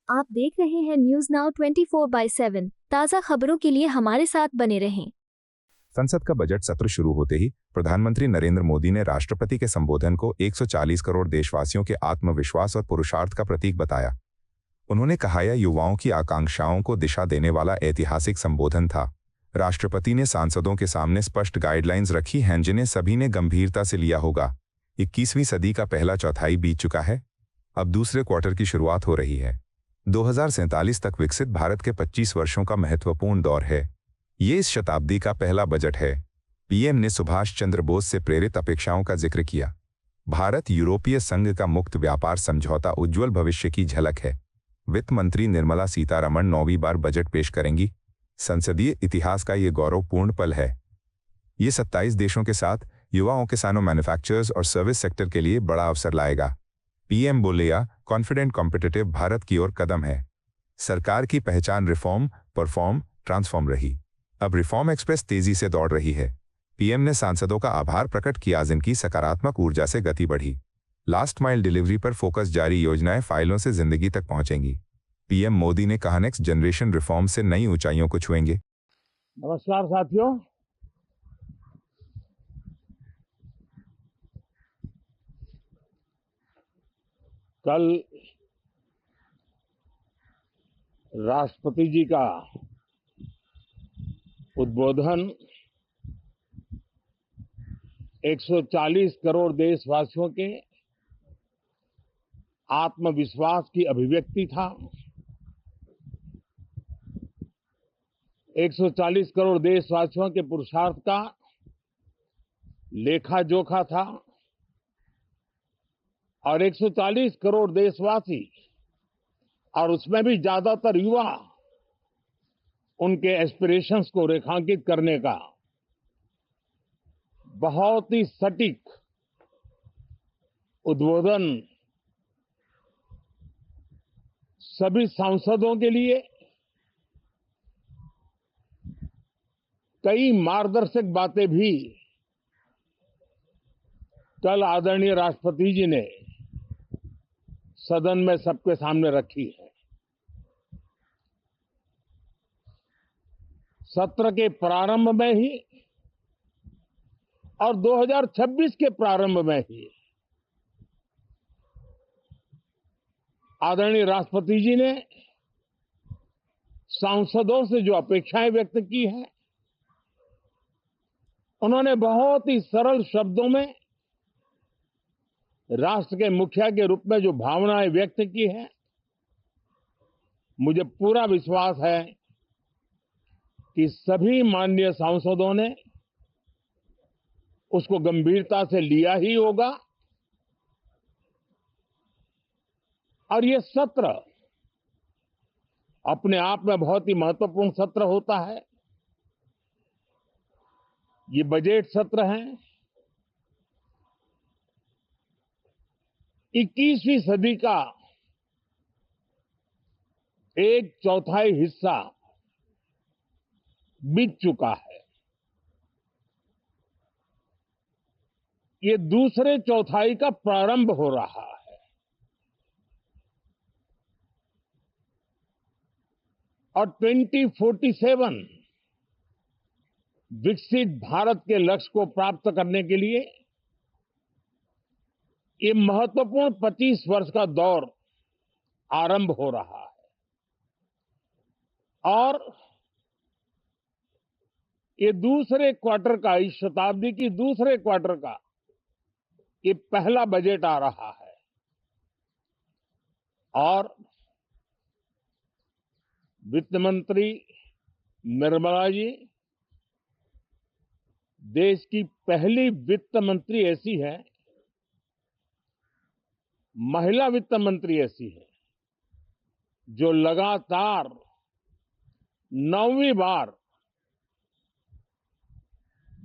आप देख रहे हैं न्यूज नाउ 24/7 ताज़ा खबरों के लिए हमारे साथ बने रहें। संसद का बजट सत्र शुरू होते ही प्रधानमंत्री नरेंद्र मोदी ने राष्ट्रपति के संबोधन को 140 करोड़ देशवासियों के आत्मविश्वास और पुरुषार्थ का प्रतीक बताया। उन्होंने कहा, यह युवाओं की आकांक्षाओं को दिशा देने वाला ऐतिहासिक संबोधन था। राष्ट्रपति ने सांसदों के सामने स्पष्ट गाइडलाइंस रखी हैं, जिन्हें सभी ने गंभीरता से लिया होगा। 21वीं सदी का पहला चौथाई बीत चुका है, अब दूसरे क्वार्टर की शुरुआत हो रही है। 2047 तक विकसित भारत के 25 वर्षों का महत्वपूर्ण दौर है। ये इस शताब्दी का पहला बजट है। पीएम ने सुभाष चंद्र बोस से प्रेरित अपेक्षाओं का जिक्र किया। भारत यूरोपीय संघ का मुक्त व्यापार समझौता उज्ज्वल भविष्य की झलक है। वित्त मंत्री निर्मला सीतारमण 9वीं बार बजट पेश करेंगी। संसदीय इतिहास का ये गौरवपूर्ण पल है। ये 27 देशों के साथ युवाओं, किसानों, मैन्युफैक्चरर्स और सर्विस सेक्टर के लिए बड़ा अवसर लाएगा। पीएम बोले, यह कॉन्फिडेंट कॉम्पिटिटिव भारत की ओर कदम है। सरकार की पहचान रिफॉर्म, परफॉर्म, ट्रांसफॉर्म रही। अब रिफॉर्म एक्सप्रेस तेजी से दौड़ रही है। पीएम ने सांसदों का आभार प्रकट किया, जिनकी सकारात्मक ऊर्जा से गति बढ़ी। लास्ट माइल डिलीवरी पर फोकस जारी, योजनाएं फाइलों से जिंदगी तक पहुंचेंगी। पीएम मोदी ने कहा, नेक्स्ट जनरेशन रिफॉर्म से नई ऊंचाइयों को छुएंगे। नमस्कार साथियों, कल राष्ट्रपति जी का उद्बोधन 140 करोड़ देशवासियों के आत्मविश्वास की अभिव्यक्ति था। 140 करोड़ देशवासियों के पुरुषार्थ का लेखा जोखा था और 140 करोड़ देशवासी, और उसमें भी ज्यादातर युवा, उनके एस्पिरेशंस को रेखांकित करने का बहुत ही सटीक उद्बोधन सभी सांसदों के लिए कई मार्गदर्शक बातें भी कल आदरणीय राष्ट्रपति जी ने सदन में सबके सामने रखी है। सत्र के प्रारंभ में ही और 2026 के प्रारंभ में ही आदरणीय राष्ट्रपति जी ने सांसदों से जो अपेक्षाएं व्यक्त की हैं, उन्होंने बहुत ही सरल शब्दों में राष्ट्र के मुखिया के रूप में जो भावनाएं व्यक्त की हैं, मुझे पूरा विश्वास है कि सभी माननीय सांसदों ने उसको गंभीरता से लिया ही होगा। और ये सत्र अपने आप में बहुत ही महत्वपूर्ण सत्र होता है। ये बजट सत्र है। 21वीं सदी का एक चौथाई हिस्सा बीत चुका है। ये दूसरे चौथाई का प्रारंभ हो रहा है। और 2047 विकसित भारत के लक्ष्य को प्राप्त करने के लिए ये महत्वपूर्ण 25 वर्ष का दौर आरंभ हो रहा है। और ये दूसरे क्वार्टर का, इस शताब्दी की दूसरे क्वार्टर का ये पहला बजट आ रहा है। और वित्त मंत्री निर्मला जी देश की पहली वित्त मंत्री ऐसी है, महिला वित्त मंत्री ऐसी है, जो लगातार 9वीं बार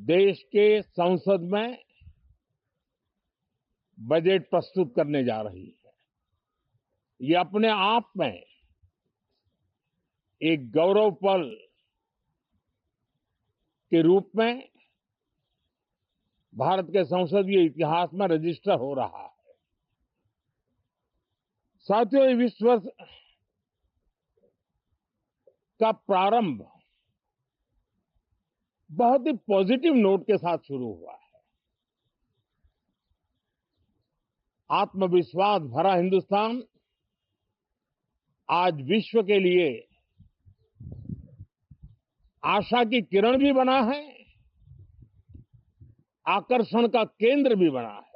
देश के संसद में बजट प्रस्तुत करने जा रही है। ये अपने आप में एक गौरव पल के रूप में भारत के संसदीय इतिहास में रजिस्टर हो रहा है। साथियों, इस वर्ष का प्रारंभ बहुत ही पॉजिटिव नोट के साथ शुरू हुआ है। आत्मविश्वास भरा हिंदुस्तान आज विश्व के लिए आशा की किरण भी बना है, आकर्षण का केंद्र भी बना है।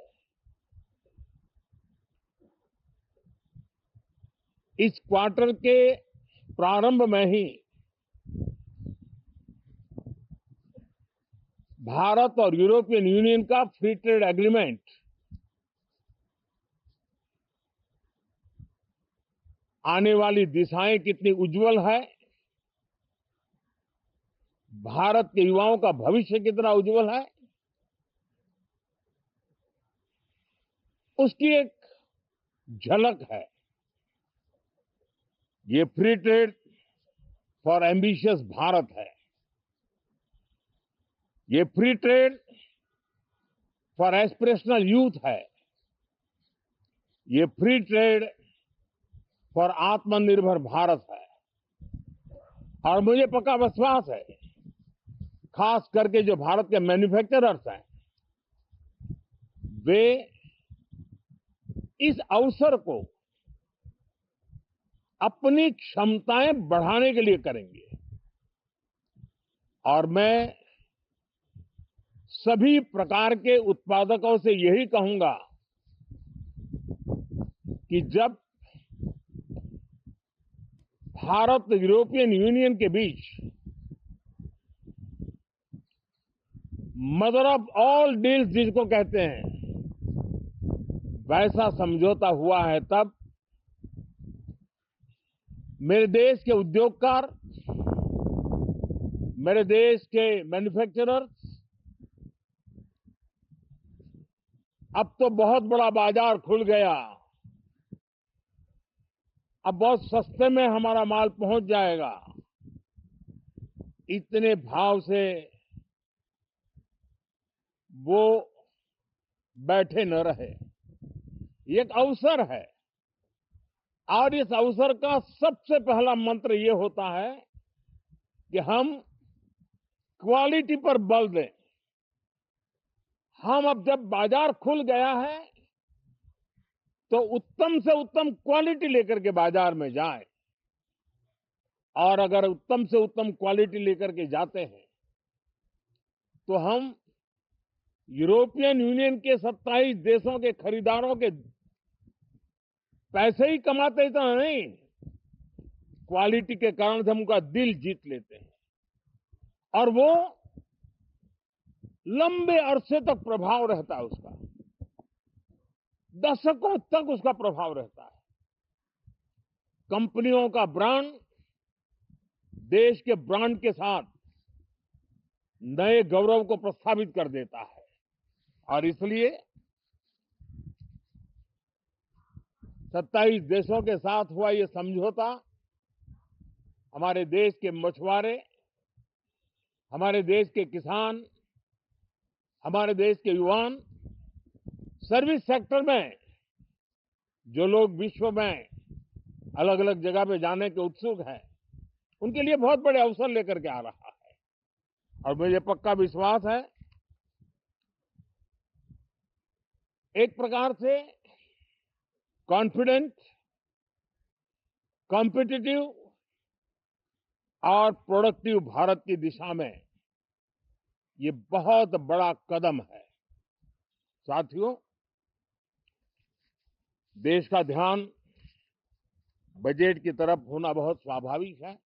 इस क्वार्टर के प्रारंभ में ही भारत और यूरोपियन यूनियन का फ्री ट्रेड एग्रीमेंट आने वाली दिशाएं कितनी उज्जवल है, भारत के युवाओं का भविष्य कितना उज्जवल है, उसकी एक झलक है। ये free trade for ambitious Bharat है। ये free trade for aspirational youth है। ये फ्री ट्रेड फॉर आत्मनिर्भर भारत है। और मुझे पक्का विश्वास है, खास करके जो भारत के मैन्युफैक्चरर्स हैं, वे इस अवसर को अपनी क्षमताएं बढ़ाने के लिए करेंगे। और मैं सभी प्रकार के उत्पादकों से यही कहूंगा कि जब भारत यूरोपियन यूनियन के बीच मदर ऑफ ऑल डील्स जिसको कहते हैं, वैसा समझौता हुआ है, तब मेरे देश के उद्योगकार, मेरे देश के मैन्युफैक्चरर्स अब तो बहुत बड़ा बाजार खुल गया, अब बहुत सस्ते में हमारा माल पहुंच जाएगा, इतने भाव से वो बैठे न रहे। ये एक अवसर है और इस अवसर का सबसे पहला मंत्र ये होता है कि हम क्वालिटी पर बल दें। हम अब जब बाजार खुल गया है तो उत्तम से उत्तम क्वालिटी लेकर के बाजार में जाएं। और अगर उत्तम से उत्तम क्वालिटी लेकर के जाते हैं तो हम यूरोपियन यूनियन के 27 देशों के खरीदारों के पैसे ही कमाते इतना नहीं, क्वालिटी के कारण से हम उनका दिल जीत लेते हैं और वो लंबे अरसे तक प्रभाव रहता है, उसका दशकों तक उसका प्रभाव रहता है। कंपनियों का ब्रांड देश के ब्रांड के साथ नए गौरव को प्रस्थापित कर देता है। और इसलिए 27 देशों के साथ हुआ ये समझौता हमारे देश के मछुआरे, हमारे देश के किसान, हमारे देश के युवान, सर्विस सेक्टर में जो लोग विश्व में अलग अलग जगह पे जाने के उत्सुक हैं, उनके लिए बहुत बड़े अवसर लेकर के आ रहा है। और मुझे पक्का विश्वास है, एक प्रकार से कॉन्फिडेंट, कॉम्पिटिटिव और प्रोडक्टिव भारत की दिशा में ये बहुत बड़ा कदम है। साथियों, देश का ध्यान बजट की तरफ होना बहुत स्वाभाविक है,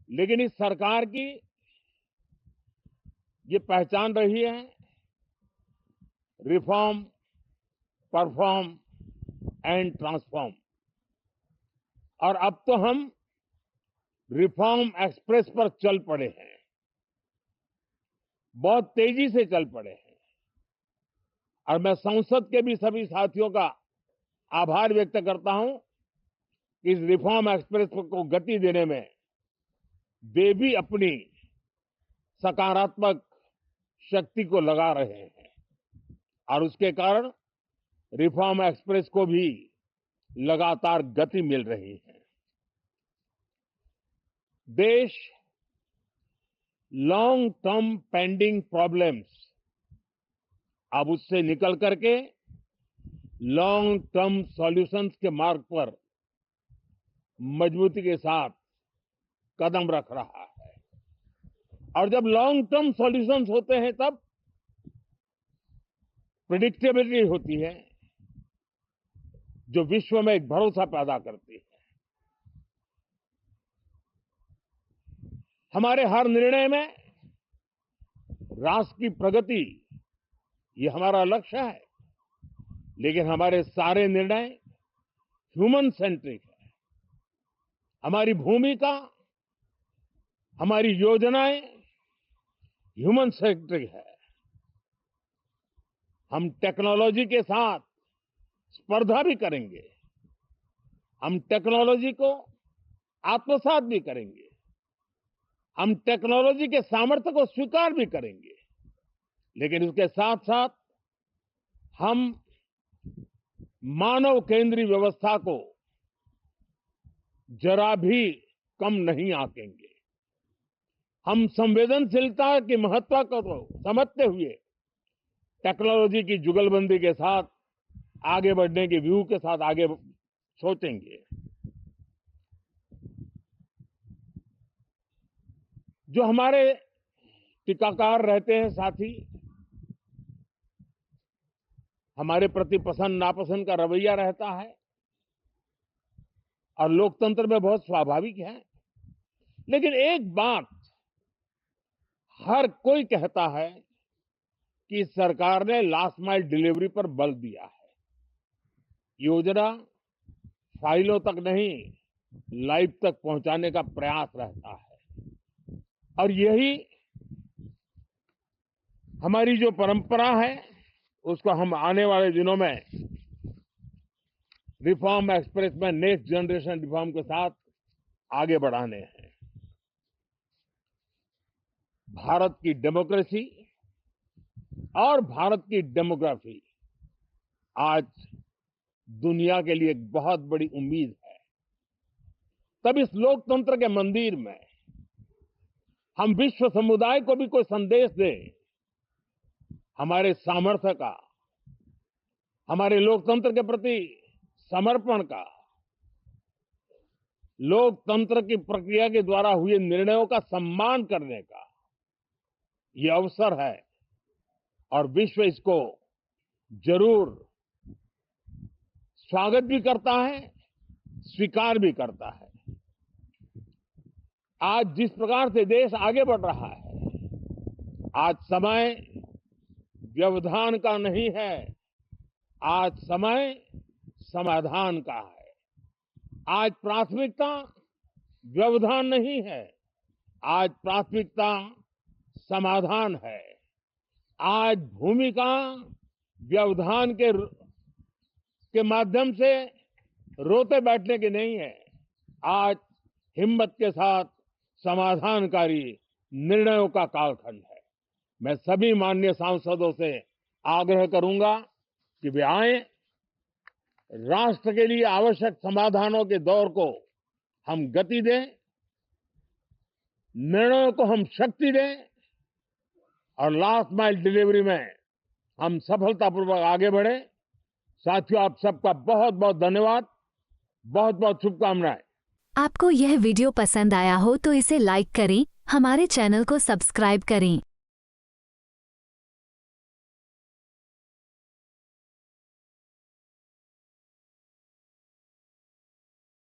लेकिन इस सरकार की ये पहचान रही है रिफॉर्म, परफॉर्म एंड ट्रांसफॉर्म। और अब तो हम रिफॉर्म एक्सप्रेस पर चल पड़े हैं, बहुत तेजी से चल पड़े हैं। और मैं संसद के भी सभी साथियों का आभार व्यक्त करता हूं कि इस रिफॉर्म एक्सप्रेस को गति देने में वे भी अपनी सकारात्मक शक्ति को लगा रहे हैं और उसके कारण रिफॉर्म एक्सप्रेस को भी लगातार गति मिल रही है। देश लॉन्ग टर्म पेंडिंग प्रॉब्लम्स अब उससे निकल करके लॉन्ग टर्म सॉल्यूशंस के मार्ग पर मजबूती के साथ कदम रख रहा है। और जब लॉन्ग टर्म सॉल्यूशंस होते हैं तब प्रेडिक्टेबिलिटी होती है, जो विश्व में एक भरोसा पैदा करती है। हमारे हर निर्णय में राष्ट्र की प्रगति ये हमारा लक्ष्य है, लेकिन हमारे सारे निर्णय ह्यूमन सेंट्रिक है। हमारी भूमिका, हमारी योजनाएं ह्यूमन सेंट्रिक है। हम टेक्नोलॉजी के साथ स्पर्धा भी करेंगे, हम टेक्नोलॉजी को आत्मसात भी करेंगे, हम टेक्नोलॉजी के सामर्थ्य को स्वीकार भी करेंगे, लेकिन उसके साथ साथ हम मानव केंद्रीय व्यवस्था को जरा भी कम नहीं आंकेंगे। हम संवेदनशीलता की महत्व को समझते हुए टेक्नोलॉजी की जुगलबंदी के साथ आगे बढ़ने के व्यू के साथ आगे सोचेंगे। जो हमारे टीकाकार रहते हैं साथी, हमारे प्रति पसंद नापसंद का रवैया रहता है और लोकतंत्र में बहुत स्वाभाविक है, लेकिन एक बात हर कोई कहता है कि सरकार ने लास्ट माइल डिलीवरी पर बल दिया है। योजना फाइलों तक नहीं, लाइव तक पहुंचाने का प्रयास रहता है, और यही हमारी जो परंपरा है उसको हम आने वाले दिनों में रिफॉर्म एक्सप्रेस में नेक्स्ट जनरेशन रिफॉर्म के साथ आगे बढ़ाने हैं। भारत की डेमोक्रेसी और भारत की डेमोग्राफी आज दुनिया के लिए एक बहुत बड़ी उम्मीद है। तब इस लोकतंत्र के मंदिर में हम विश्व समुदाय को भी कोई संदेश दें, हमारे सामर्थ्य का, हमारे लोकतंत्र के प्रति समर्पण का, लोकतंत्र की प्रक्रिया के द्वारा हुए निर्णयों का सम्मान करने का ये अवसर है, और विश्व इसको जरूर स्वागत भी करता है, स्वीकार भी करता है। आज जिस प्रकार से देश आगे बढ़ रहा है, आज समय व्यवधान का नहीं है, आज समय समाधान का है। आज प्राथमिकता व्यवधान नहीं है, आज प्राथमिकता समाधान है। आज भूमिका व्यवधान के माध्यम से रोते बैठने की नहीं है, आज हिम्मत के साथ समाधानकारी निर्णयों का कालखंड है। मैं सभी माननीय सांसदों से आग्रह करूंगा कि वे आए, राष्ट्र के लिए आवश्यक समाधानों के दौर को हम गति दें, निर्णयों को हम शक्ति दें, और लास्ट माइल डिलीवरी में हम सफलतापूर्वक आगे बढ़े। साथियों, आप सबका बहुत बहुत धन्यवाद, बहुत बहुत शुभकामनाएं। आपको यह वीडियो पसंद आया हो तो इसे लाइक करें, हमारे चैनल को सब्सक्राइब करें।